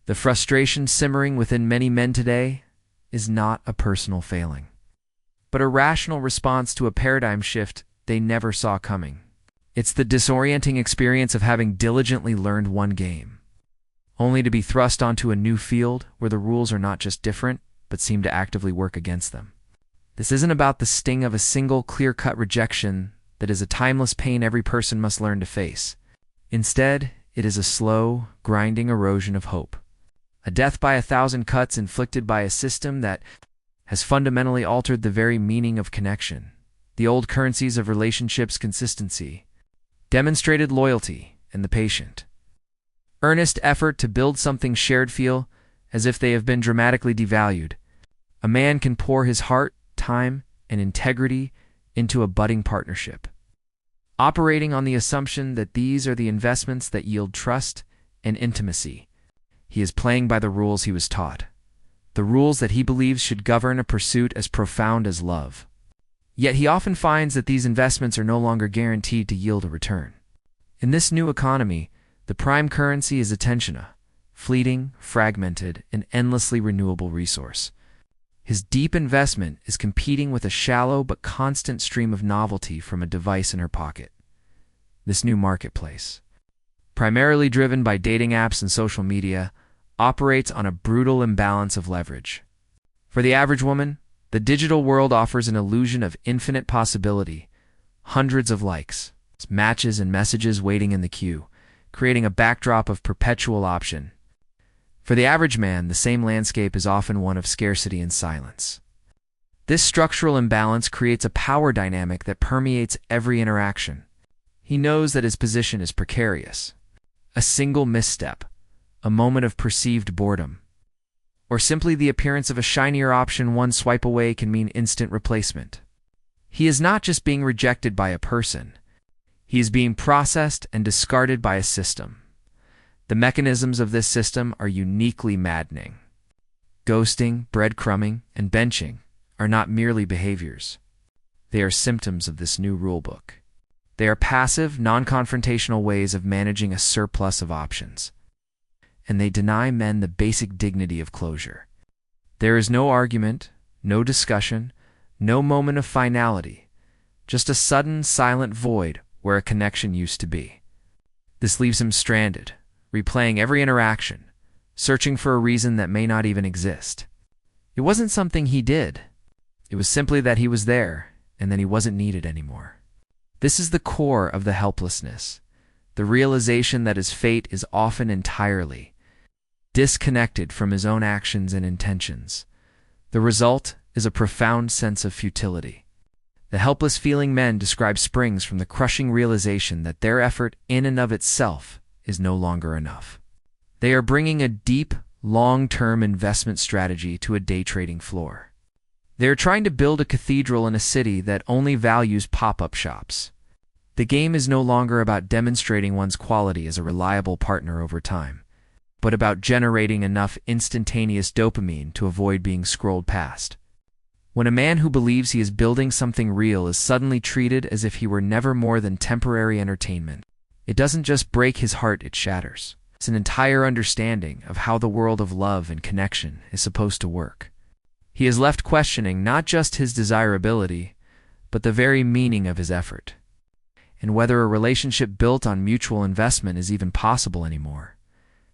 The frustration simmering within many men today is not a personal failing, but a rational response to a paradigm shift they never saw coming. It's the disorienting experience of having diligently learned one game, only to be thrust onto a new field where the rules are not just different, but seem to actively work against them. This isn't about the sting of a single clear-cut rejection that is a timeless pain every person must learn to face. Instead, it is a slow, grinding erosion of hope, a death by 1,000 cuts inflicted by a system that has fundamentally altered the very meaning of connection. The old currencies of relationships: consistency, demonstrated loyalty, and the patient, earnest effort to build something shared feel as if they have been dramatically devalued. A man can pour his heart, time, and integrity into a budding partnership, operating on the assumption that these are the investments that yield trust and intimacy. He is playing by the rules he was taught, the rules that he believes should govern a pursuit as profound as love. Yet he often finds that these investments are no longer guaranteed to yield a return. In this new economy, the prime currency is attention, a fleeting, fragmented, and endlessly renewable resource. His deep investment is competing with a shallow but constant stream of novelty from a device in her pocket. This new marketplace, primarily driven by dating apps and social media, operates on a brutal imbalance of leverage. For the average woman, the digital world offers an illusion of infinite possibility, hundreds of likes, matches, and messages waiting in the queue, creating a backdrop of perpetual option. For the average man, the same landscape is often one of scarcity and silence. This structural imbalance creates a power dynamic that permeates every interaction. He knows that his position is precarious. A single misstep, a moment of perceived boredom, or simply the appearance of a shinier option one swipe away can mean instant replacement. He is not just being rejected by a person. He is being processed and discarded by a system. The mechanisms of this system are uniquely maddening. Ghosting, breadcrumbing, and benching are not merely behaviors. They are symptoms of this new rulebook. They are passive, non-confrontational ways of managing a surplus of options, and they deny men the basic dignity of closure. There is no argument, no discussion, no moment of finality, just a sudden, silent void where a connection used to be. This leaves him stranded, replaying every interaction, searching for a reason that may not even exist. It wasn't something he did. It was simply that he was there, and then he wasn't needed anymore. This is the core of the helplessness, the realization that his fate is often entirely disconnected from his own actions and intentions. The result is a profound sense of futility. The helpless feeling men describe springs from the crushing realization that their effort in and of itself is no longer enough. They are bringing a deep, long-term investment strategy to a day trading floor. They are trying to build a cathedral in a city that only values pop-up shops. The game is no longer about demonstrating one's quality as a reliable partner over time, but about generating enough instantaneous dopamine to avoid being scrolled past. When a man who believes he is building something real is suddenly treated as if he were never more than temporary entertainment, it doesn't just break his heart, it shatters. It's an entire understanding of how the world of love and connection is supposed to work. He is left questioning not just his desirability, but the very meaning of his effort, and whether a relationship built on mutual investment is even possible anymore.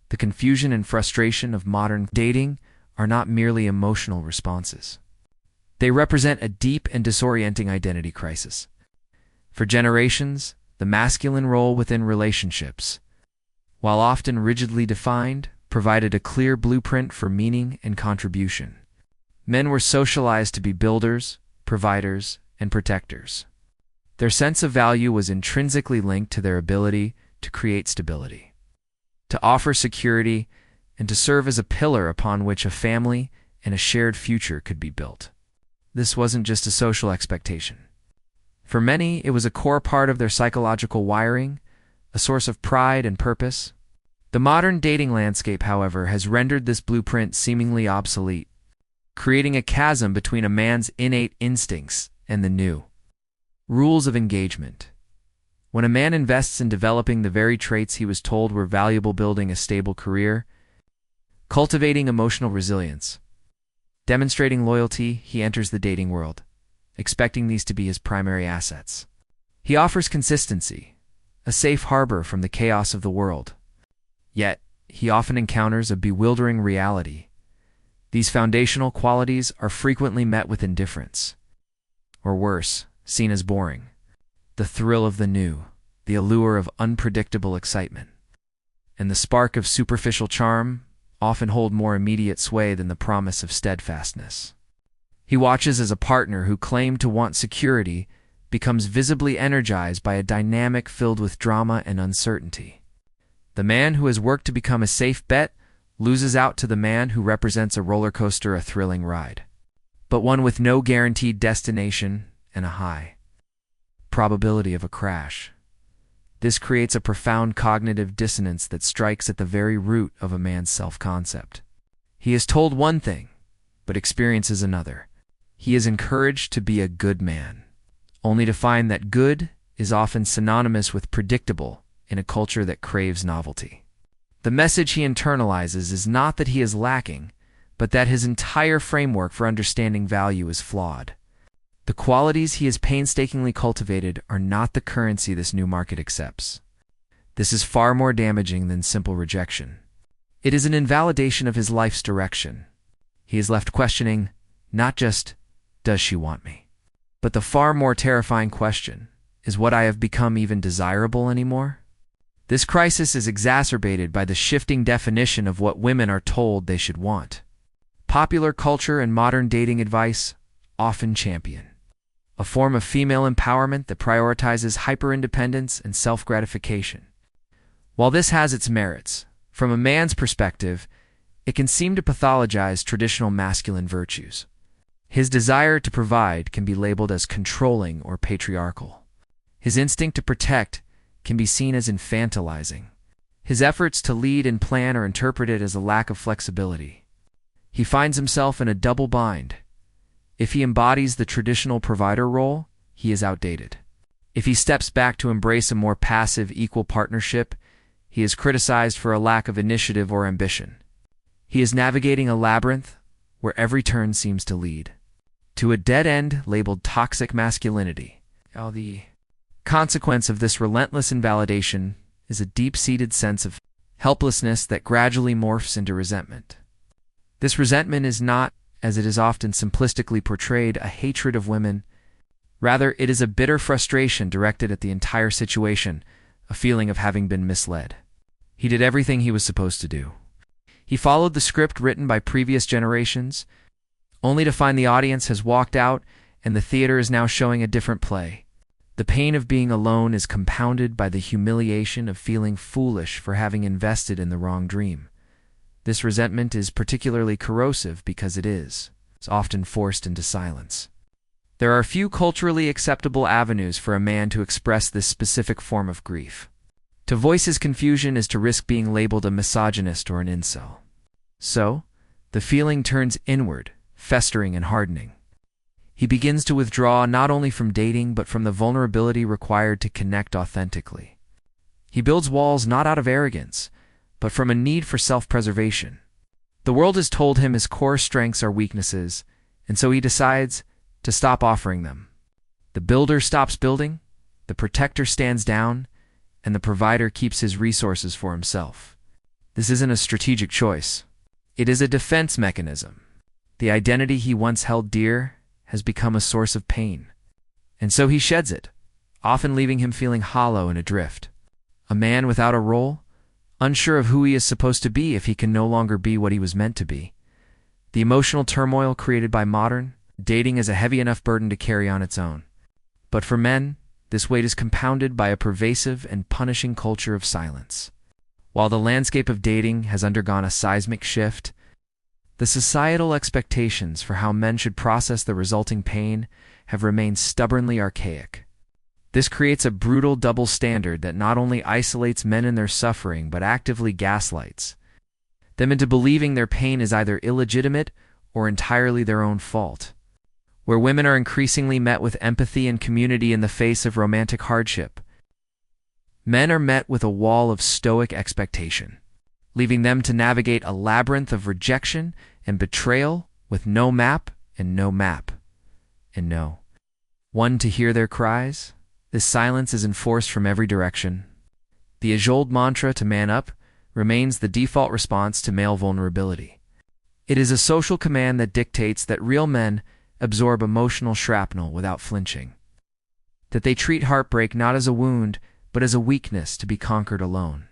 The confusion and frustration of modern dating are not merely emotional responses. They represent a deep and disorienting identity crisis. For generations, the masculine role within relationships, while often rigidly defined, provided a clear blueprint for meaning and contribution. Men were socialized to be builders, providers, and protectors. Their sense of value was intrinsically linked to their ability to create stability, to offer security, and to serve as a pillar upon which a family and a shared future could be built. This wasn't just a social expectation. For many, it was a core part of their psychological wiring, a source of pride and purpose. The modern dating landscape, however, has rendered this blueprint seemingly obsolete, creating a chasm between a man's innate instincts and the new rules of engagement. When a man invests in developing the very traits he was told were valuable, building a stable career, Cultivating emotional resilience. Demonstrating loyalty, he enters the dating world, expecting these to be his primary assets. He offers consistency, a safe harbor from the chaos of the world. Yet, he often encounters a bewildering reality. These foundational qualities are frequently met with indifference, or worse, seen as boring. The thrill of the new, the allure of unpredictable excitement, and the spark of superficial charm often hold more immediate sway than the promise of steadfastness. He watches as a partner who claimed to want security becomes visibly energized by a dynamic filled with drama and uncertainty. The man who has worked to become a safe bet loses out to the man who represents a roller coaster, a thrilling ride, but one with no guaranteed destination and a high probability of a crash. This creates a profound cognitive dissonance that strikes at the very root of a man's self-concept. He is told one thing, but experiences another. He is encouraged to be a good man, only to find that good is often synonymous with predictable in a culture that craves novelty. The message he internalizes is not that he is lacking, but that his entire framework for understanding value is flawed. The qualities he has painstakingly cultivated are not the currency this new market accepts. This is far more damaging than simple rejection. It is an invalidation of his life's direction. He is left questioning, not just, does she want me? But the far more terrifying question, is what I have become even desirable anymore? This crisis is exacerbated by the shifting definition of what women are told they should want. Popular culture and modern dating advice often champion a form of female empowerment that prioritizes hyper-independence and self-gratification. While this has its merits, from a man's perspective, it can seem to pathologize traditional masculine virtues. His desire to provide can be labeled as controlling or patriarchal. His instinct to protect can be seen as infantilizing. His efforts to lead and plan are interpreted as a lack of flexibility. He finds himself in a double bind. If he embodies the traditional provider role, he is outdated. If he steps back to embrace a more passive, equal partnership, he is criticized for a lack of initiative or ambition. He is navigating a labyrinth where every turn seems to lead to a dead end labeled toxic masculinity. The consequence of this relentless invalidation is a deep-seated sense of helplessness that gradually morphs into resentment. This resentment is not, as it is often simplistically portrayed, a hatred of women. Rather, it is a bitter frustration directed at the entire situation, a feeling of having been misled. He did everything he was supposed to do. He followed the script written by previous generations, only to find the audience has walked out and the theater is now showing a different play. The pain of being alone is compounded by the humiliation of feeling foolish for having invested in the wrong dream. This resentment is particularly corrosive because it's often forced into silence. There are few culturally acceptable avenues for a man to express this specific form of grief. To voice his confusion is to risk being labeled a misogynist or an incel. So, the feeling turns inward, festering and hardening. He begins to withdraw not only from dating but from the vulnerability required to connect authentically. He builds walls not out of arrogance, but from a need for self-preservation. The world has told him his core strengths are weaknesses, and so he decides to stop offering them. The builder stops building, the protector stands down, and the provider keeps his resources for himself. This isn't a strategic choice. It is a defense mechanism. The identity he once held dear has become a source of pain, and so he sheds it, often leaving him feeling hollow and adrift. A man without a role, unsure of who he is supposed to be if he can no longer be what he was meant to be. The emotional turmoil created by modern dating is a heavy enough burden to carry on its own. But for men, this weight is compounded by a pervasive and punishing culture of silence. While the landscape of dating has undergone a seismic shift, the societal expectations for how men should process the resulting pain have remained stubbornly archaic. This creates a brutal double standard that not only isolates men in their suffering but actively gaslights them into believing their pain is either illegitimate or entirely their own fault. Where women are increasingly met with empathy and community in the face of romantic hardship, men are met with a wall of stoic expectation. leaving them to navigate a labyrinth of rejection and betrayal with no map and no map and no one to hear their cries. This silence is enforced from every direction. The age-old mantra to man up remains the default response to male vulnerability. It is a social command that dictates that real men absorb emotional shrapnel without flinching, that they treat heartbreak not as a wound, but as a weakness to be conquered alone.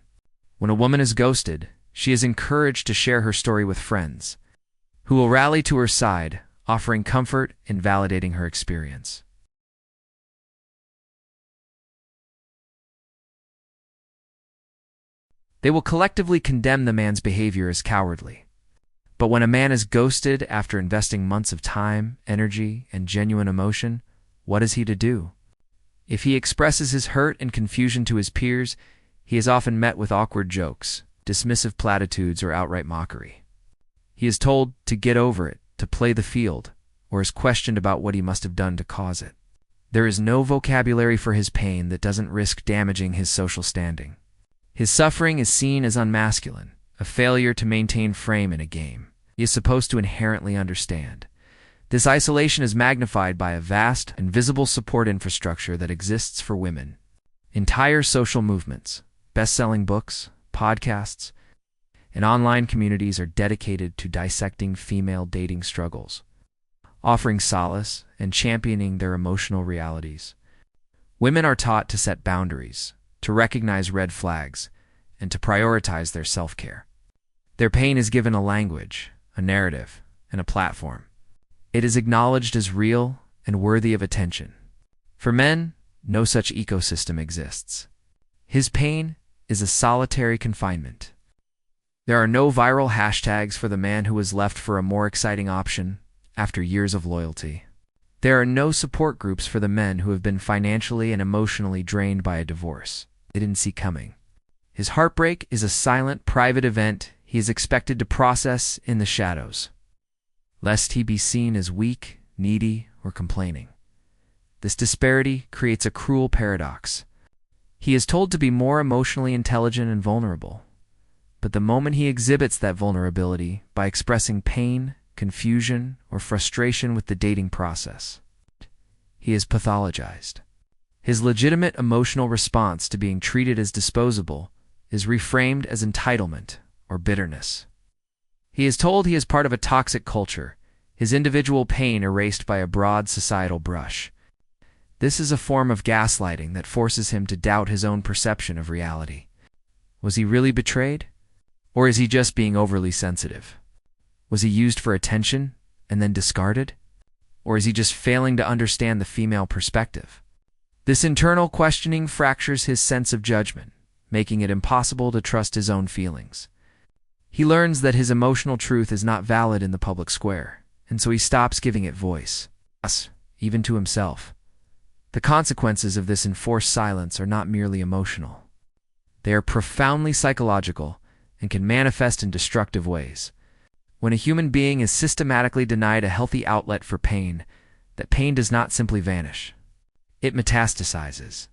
When a woman is ghosted, she is encouraged to share her story with friends, who will rally to her side, offering comfort and validating her experience. They will collectively condemn the man's behavior as cowardly. But when a man is ghosted after investing months of time, energy, and genuine emotion, what is he to do? If he expresses his hurt and confusion to his peers, he is often met with awkward jokes, dismissive platitudes, or outright mockery. He is told to get over it, to play the field, or is questioned about what he must have done to cause it. There is no vocabulary for his pain that doesn't risk damaging his social standing. His suffering is seen as unmasculine, a failure to maintain frame in a game he is supposed to inherently understand. This isolation is magnified by a vast, invisible support infrastructure that exists for women. Entire social movements, best-selling books, podcasts, and online communities are dedicated to dissecting female dating struggles, offering solace and championing their emotional realities. Women are taught to set boundaries, to recognize red flags, and to prioritize their self-care. Their pain is given a language, a narrative, and a platform. It is acknowledged as real and worthy of attention. For men, no such ecosystem exists. His pain is a solitary confinement. There are no viral hashtags for the man who was left for a more exciting option after years of loyalty. There are no support groups for the men who have been financially and emotionally drained by a divorce they didn't see coming. His heartbreak is a silent, private event he is expected to process in the shadows, lest he be seen as weak, needy, or complaining. This disparity creates a cruel paradox. He is told to be more emotionally intelligent and vulnerable, but the moment he exhibits that vulnerability by expressing pain, confusion, or frustration with the dating process, he is pathologized. His legitimate emotional response to being treated as disposable is reframed as entitlement or bitterness. He is told he is part of a toxic culture, his individual pain erased by a broad societal brush. This is a form of gaslighting that forces him to doubt his own perception of reality. Was he really betrayed? Or is he just being overly sensitive? Was he used for attention and then discarded? Or is he just failing to understand the female perspective? This internal questioning fractures his sense of judgment, making it impossible to trust his own feelings. He learns that his emotional truth is not valid in the public square, and so he stops giving it voice, even to himself. The consequences of this enforced silence are not merely emotional. They are profoundly psychological and can manifest in destructive ways. When a human being is systematically denied a healthy outlet for pain, that pain does not simply vanish. It metastasizes.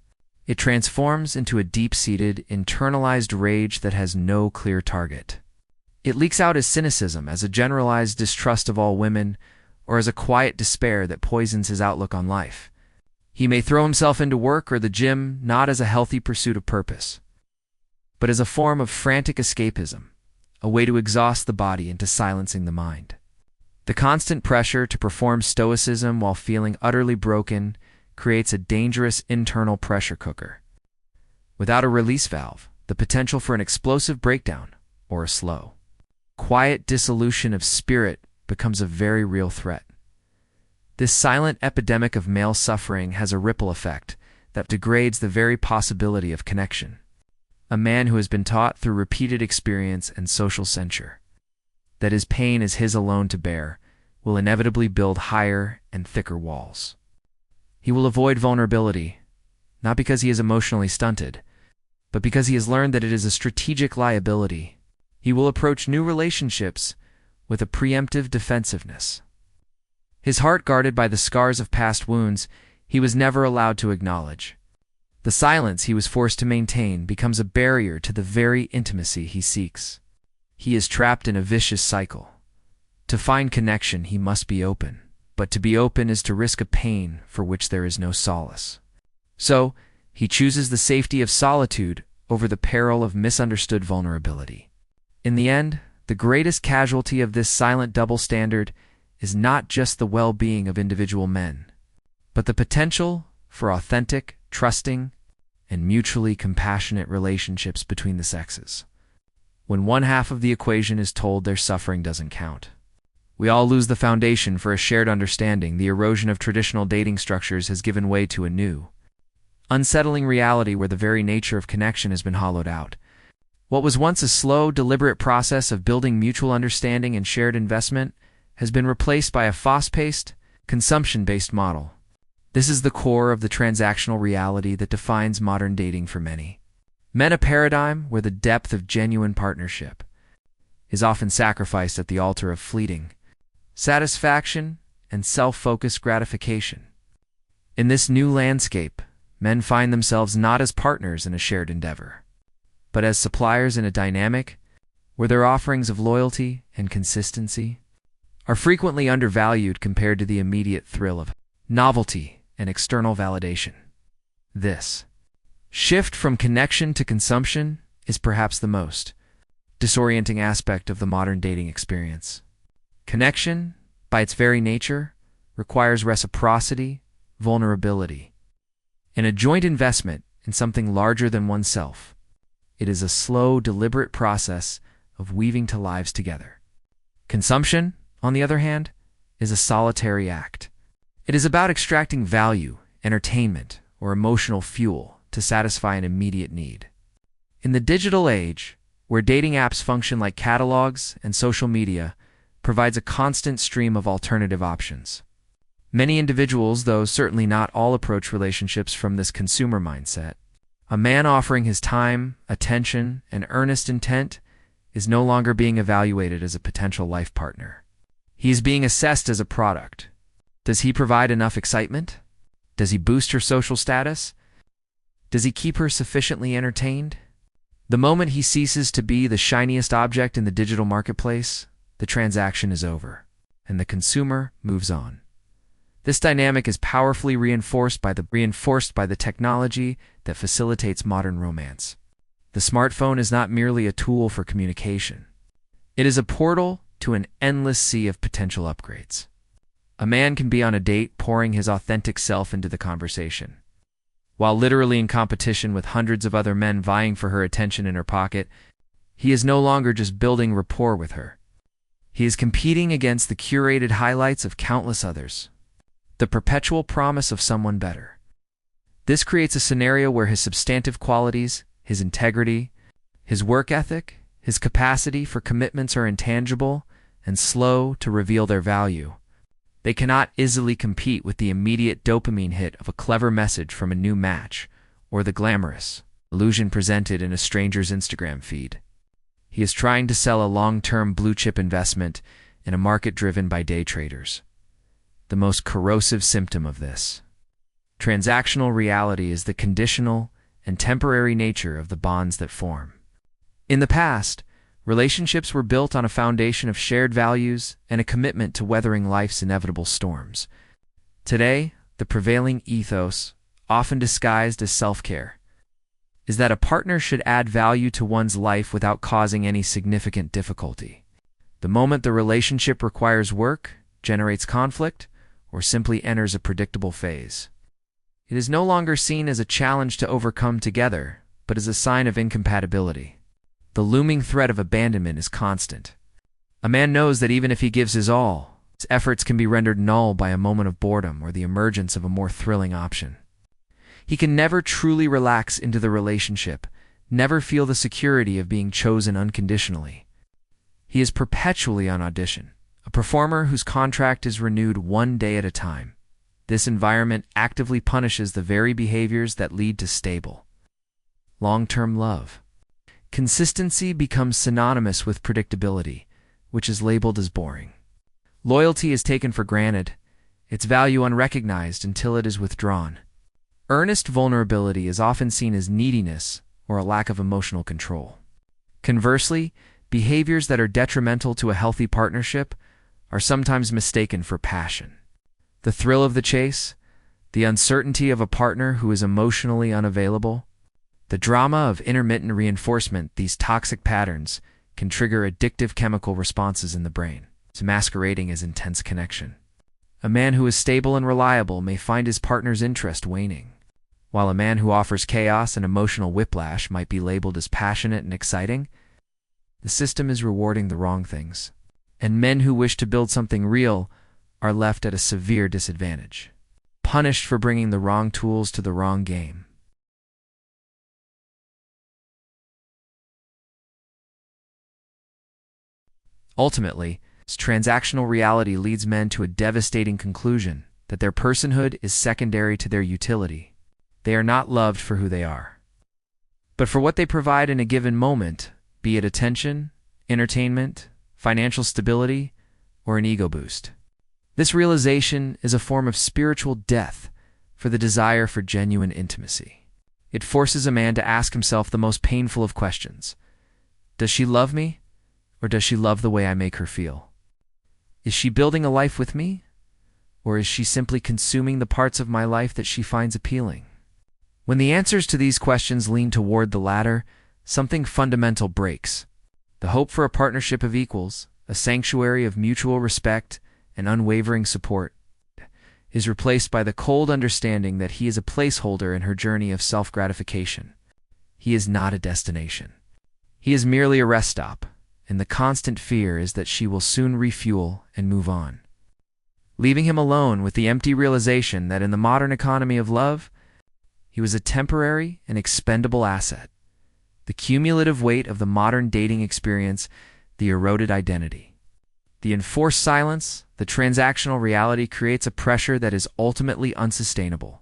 It transforms into a deep-seated, internalized rage that has no clear target. It leaks out as cynicism, as a generalized distrust of all women, or as a quiet despair that poisons his outlook on life. He may throw himself into work or the gym not as a healthy pursuit of purpose, but as a form of frantic escapism, a way to exhaust the body into silencing the mind. The constant pressure to perform stoicism while feeling utterly broken creates a dangerous internal pressure cooker. Without a release valve, the potential for an explosive breakdown or a slow, quiet dissolution of spirit becomes a very real threat. This silent epidemic of male suffering has a ripple effect that degrades the very possibility of connection. A man who has been taught through repeated experience and social censure that his pain is his alone to bear will inevitably build higher and thicker walls. He will avoid vulnerability, not because he is emotionally stunted, but because he has learned that it is a strategic liability. He will approach new relationships with a preemptive defensiveness. His heart guarded by the scars of past wounds, he was never allowed to acknowledge. The silence he was forced to maintain becomes a barrier to the very intimacy he seeks. He is trapped in a vicious cycle. To find connection, he must be open. But to be open is to risk a pain for which there is no solace. So, he chooses the safety of solitude over the peril of misunderstood vulnerability. In the end, the greatest casualty of this silent double standard is not just the well-being of individual men, but the potential for authentic, trusting, and mutually compassionate relationships between the sexes. When one half of the equation is told their suffering doesn't count, we all lose the foundation for a shared understanding. The erosion of traditional dating structures has given way to a new, unsettling reality where the very nature of connection has been hollowed out. What was once a slow, deliberate process of building mutual understanding and shared investment has been replaced by a fast-paced, consumption-based model. This is the core of the transactional reality that defines modern dating for many. A paradigm where the depth of genuine partnership is often sacrificed at the altar of fleeting satisfaction and self-focused gratification. In this new landscape, men find themselves not as partners in a shared endeavor, but as suppliers in a dynamic where their offerings of loyalty and consistency are frequently undervalued compared to the immediate thrill of novelty and external validation. This shift from connection to consumption is perhaps the most disorienting aspect of the modern dating experience. Connection, by its very nature, requires reciprocity, vulnerability, and a joint investment in something larger than oneself. It is a slow, deliberate process of weaving to lives together. Consumption, on the other hand, is a solitary act. It is about extracting value, entertainment, or emotional fuel to satisfy an immediate need. In the digital age, where dating apps function like catalogs and social media provides a constant stream of alternative options, many individuals, though certainly not all, approach relationships from this consumer mindset. A man offering his time, attention, and earnest intent is no longer being evaluated as a potential life partner. He is being assessed as a product. Does he provide enough excitement? Does he boost her social status? Does he keep her sufficiently entertained? The moment he ceases to be the shiniest object in the digital marketplace, the transaction is over, and the consumer moves on. This dynamic is powerfully reinforced by the technology that facilitates modern romance. The smartphone is not merely a tool for communication. It is a portal to an endless sea of potential upgrades. A man can be on a date pouring his authentic self into the conversation, while literally in competition with hundreds of other men vying for her attention in her pocket. He is no longer just building rapport with her. He is competing against the curated highlights of countless others, the perpetual promise of someone better. This creates a scenario where his substantive qualities, his integrity, his work ethic, his capacity for commitments are intangible and slow to reveal their value. They cannot easily compete with the immediate dopamine hit of a clever message from a new match or the glamorous illusion presented in a stranger's Instagram feed. He is trying to sell a long-term blue-chip investment in a market driven by day traders. The most corrosive symptom of this transactional reality is the conditional and temporary nature of the bonds that form. In the past, relationships were built on a foundation of shared values and a commitment to weathering life's inevitable storms. Today, the prevailing ethos, often disguised as self-care, is that a partner should add value to one's life without causing any significant difficulty. The moment the relationship requires work, generates conflict, or simply enters a predictable phase, it is no longer seen as a challenge to overcome together, but as a sign of incompatibility. The looming threat of abandonment is constant. A man knows that even if he gives his all, his efforts can be rendered null by a moment of boredom or the emergence of a more thrilling option. He can never truly relax into the relationship, never feel the security of being chosen unconditionally. He is perpetually on audition, a performer whose contract is renewed one day at a time. This environment actively punishes the very behaviors that lead to stable, long-term love. Consistency becomes synonymous with predictability, which is labeled as boring. Loyalty is taken for granted, its value unrecognized until it is withdrawn. Earnest vulnerability is often seen as neediness or a lack of emotional control. Conversely, Behaviors that are detrimental to a healthy partnership are sometimes mistaken for passion. The thrill of the chase, the uncertainty of a partner who is emotionally unavailable, the drama of intermittent reinforcement, these toxic patterns can trigger addictive chemical responses in the brain, masquerading as intense connection. A man who is stable and reliable may find his partner's interest waning, while a man who offers chaos and emotional whiplash might be labeled as passionate and exciting. The system is rewarding the wrong things, and men who wish to build something real are left at a severe disadvantage, punished for bringing the wrong tools to the wrong game. Ultimately, transactional reality leads men to a devastating conclusion that their personhood is secondary to their utility. They are not loved for who they are, but for what they provide in a given moment, be it attention, entertainment, financial stability, or an ego boost. This realization is a form of spiritual death for the desire for genuine intimacy. It forces a man to ask himself the most painful of questions. Does she love me, or does she love the way I make her feel? Is she building a life with me, or is she simply consuming the parts of my life that she finds appealing? When the answers to these questions lean toward the latter, something fundamental breaks. The hope for a partnership of equals, a sanctuary of mutual respect and unwavering support, is replaced by the cold understanding that he is a placeholder in her journey of self-gratification. He is not a destination. He is merely a rest stop, and the constant fear is that she will soon refuel and move on, leaving him alone with the empty realization that in the modern economy of love, he was a temporary and expendable asset. The cumulative weight of the modern dating experience, the eroded identity, the enforced silence, the transactional reality creates a pressure that is ultimately unsustainable.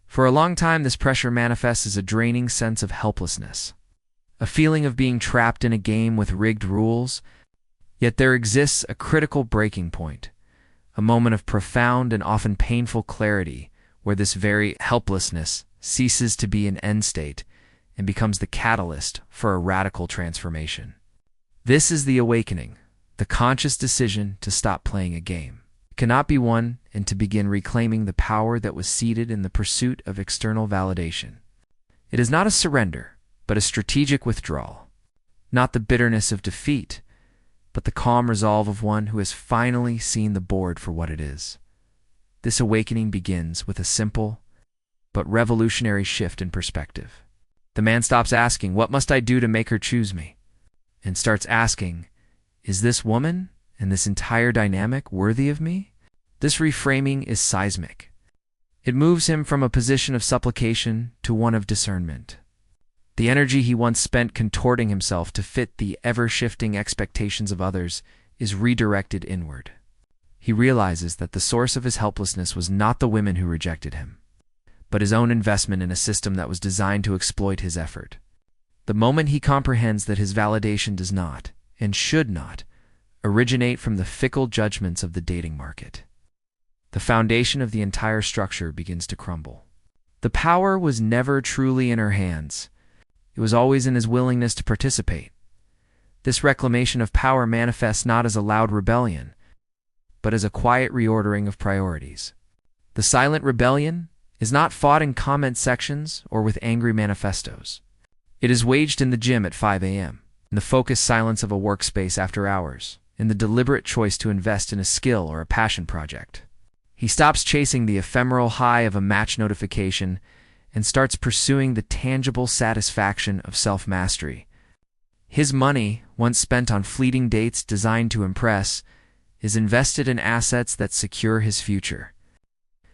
For a long time, this pressure manifests as a draining sense of helplessness, a feeling of being trapped in a game with rigged rules. Yet there exists a critical breaking point, a moment of profound and often painful clarity where this very helplessness ceases to be an end state and becomes the catalyst for a radical transformation. This is the awakening, the conscious decision to stop playing a game. It cannot be won and to begin reclaiming the power that was ceded in the pursuit of external validation. It is not a surrender, but a strategic withdrawal. Not the bitterness of defeat, but the calm resolve of one who has finally seen the board for what it is. This awakening begins with a simple but revolutionary shift in perspective. The man stops asking, "What must I do to make her choose me?" and starts asking, "Is this woman and this entire dynamic worthy of me?" This reframing is seismic. It moves him from a position of supplication to one of discernment. The energy he once spent contorting himself to fit the ever-shifting expectations of others is redirected inward. He realizes that the source of his helplessness was not the women who rejected him, but his own investment in a system that was designed to exploit his effort. The moment he comprehends that his validation does not, and should not, originate from the fickle judgments of the dating market, the foundation of the entire structure begins to crumble. The power was never truly in her hands. It was always in his willingness to participate. This reclamation of power manifests not as a loud rebellion, but as a quiet reordering of priorities. The silent rebellion is not fought in comment sections or with angry manifestos. It is waged in the gym at 5 a.m., in the focused silence of a workspace after hours, in the deliberate choice to invest in a skill or a passion project. He stops chasing the ephemeral high of a match notification and starts pursuing the tangible satisfaction of self-mastery. His money, once spent on fleeting dates designed to impress, is invested in assets that secure his future.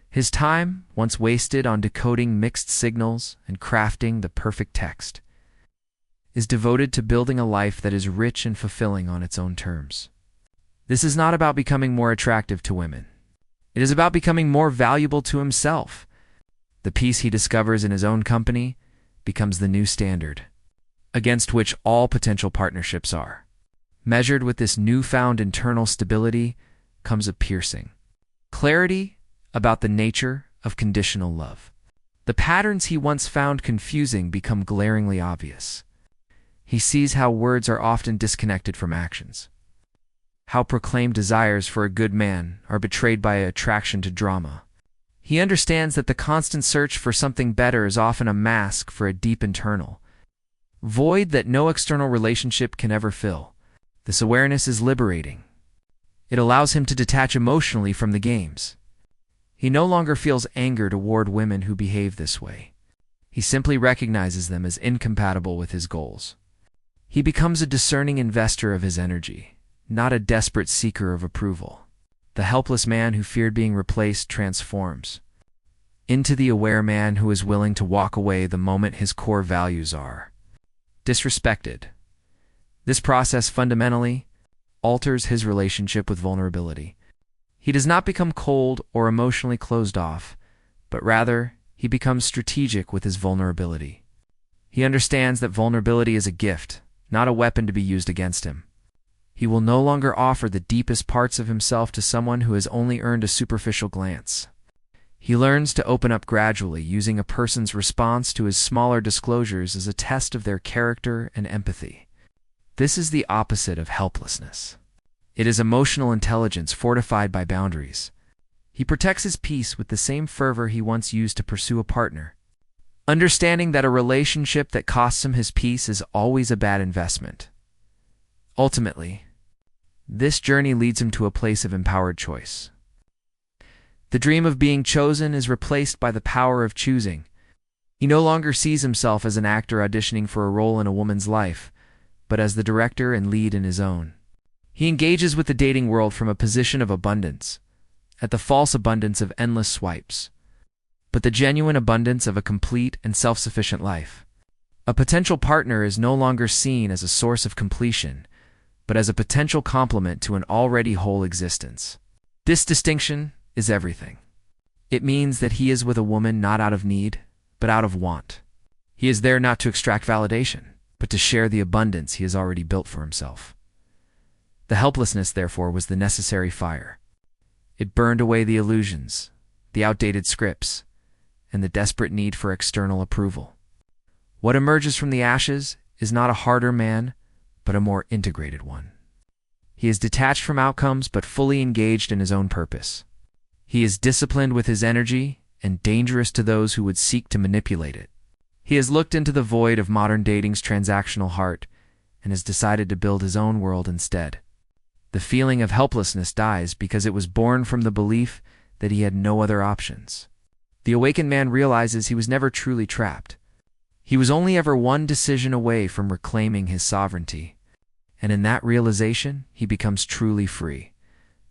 His time, once wasted on decoding mixed signals and crafting the perfect text, is devoted to building a life that is rich and fulfilling on its own terms. This is not about becoming more attractive to women. It is about becoming more valuable to himself. The peace he discovers in his own company becomes the new standard, against which all potential partnerships are. Measured with this newfound internal stability comes a piercing clarity about the nature of conditional love. The patterns he once found confusing become glaringly obvious. He sees how words are often disconnected from actions, how proclaimed desires for a good man are betrayed by attraction to drama. He understands that the constant search for something better is often a mask for a deep internal void that no external relationship can ever fill. This awareness is liberating. It allows him to detach emotionally from the games. He no longer feels anger toward women who behave this way. He simply recognizes them as incompatible with his goals. He becomes a discerning investor of his energy, not a desperate seeker of approval. The helpless man who feared being replaced transforms into the aware man who is willing to walk away the moment his core values are disrespected. This process fundamentally alters his relationship with vulnerability. He does not become cold or emotionally closed off, but rather he becomes strategic with his vulnerability. He understands that vulnerability is a gift, not a weapon to be used against him. He will no longer offer the deepest parts of himself to someone who has only earned a superficial glance. He learns to open up gradually, using a person's response to his smaller disclosures as a test of their character and empathy. This is the opposite of helplessness. It is emotional intelligence fortified by boundaries. He protects his peace with the same fervor he once used to pursue a partner, understanding that a relationship that costs him his peace is always a bad investment. Ultimately, this journey leads him to a place of empowered choice. The dream of being chosen is replaced by the power of choosing. He no longer sees himself as an actor auditioning for a role in a woman's life, but as the director and lead in his own. He engages with the dating world from a position of abundance, at the false abundance of endless swipes, but the genuine abundance of a complete and self-sufficient life. A potential partner is no longer seen as a source of completion, but as a potential complement to an already whole existence. This distinction is everything. It means that he is with a woman not out of need, but out of want. He is there not to extract validation, but to share the abundance he has already built for himself. The helplessness, therefore, was the necessary fire. It burned away the illusions, the outdated scripts, and the desperate need for external approval. What emerges from the ashes is not a harder man, but a more integrated one. He is detached from outcomes, but fully engaged in his own purpose. He is disciplined with his energy and dangerous to those who would seek to manipulate it. He has looked into the void of modern dating's transactional heart and has decided to build his own world instead. The feeling of helplessness dies because it was born from the belief that he had no other options. The awakened man realizes he was never truly trapped. He was only ever one decision away from reclaiming his sovereignty, and in that realization, he becomes truly free,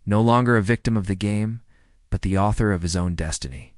no longer a victim of the game, but the author of his own destiny.